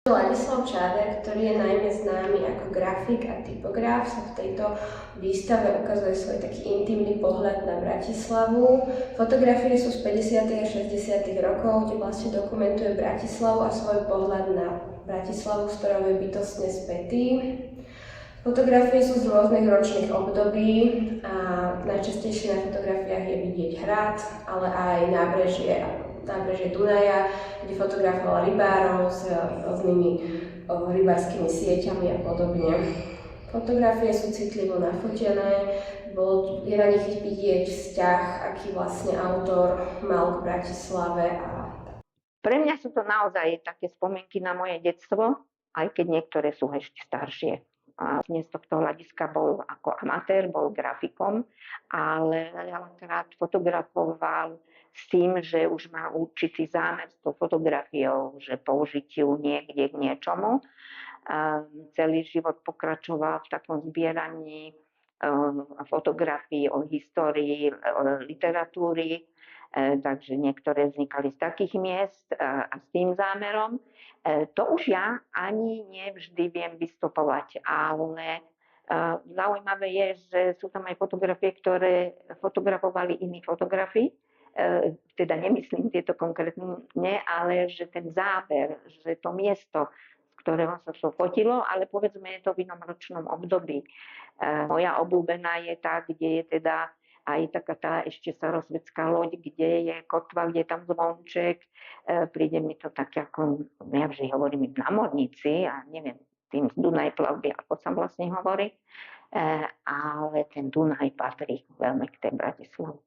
Ladislav Čáder, ktorý je najmä známy ako grafik a typograf, sa v tejto výstave ukazuje svoj taký intimný pohľad na Bratislavu. Fotografie sú z 50. a 60. rokov, kde vlastne dokumentuje Bratislavu a svoj pohľad na Bratislavu, s ktorou je bytostne spätý. Fotografie sú z rôznych ročných období a najčastejšie na fotografiách je vidieť hrad, ale aj nábrežie Dunaja, kde fotografoval rybárov s rôznymi rybárskymi sieťami a podobne. Fotografie sú citlivo nafotené, je na nich vidieť vzťah, aký vlastne autor mal k Bratislave. Pre mňa sú to naozaj také spomienky na moje detstvo, aj keď niektoré sú ešte staršie. A dnes z tohto hľadiska bol ako amatér, bol grafikom, ale veľakrát fotografoval s tým, že už má určitý zámer s tou fotografiou, že použiť ju niekde k niečomu. Celý život pokračoval v takom zbieraní fotografií o histórii, literatúry, takže niektoré vznikali z takých miest a s tým zámerom. To už ja ani nevždy viem vystopovať, ale zaujímavé je, že sú tam aj fotografie, ktoré fotografovali iní fotografi, teda nemyslím tieto konkrétne, ale že ten záber, že to miesto, z ktorého sa to fotilo, ale povedzme je to v inom ročnom období. Moja obľúbená je tá, kde je teda aj taká tá ešte starosvetská loď, kde je kotva, kde je tam zvonček. Príde mi to tak ako, ja vždy hovorím námorníci a neviem, tým z Dunaj plavby, ako sa vlastne hovorí. Ale ten Dunaj patrí veľmi k tej Bratislave.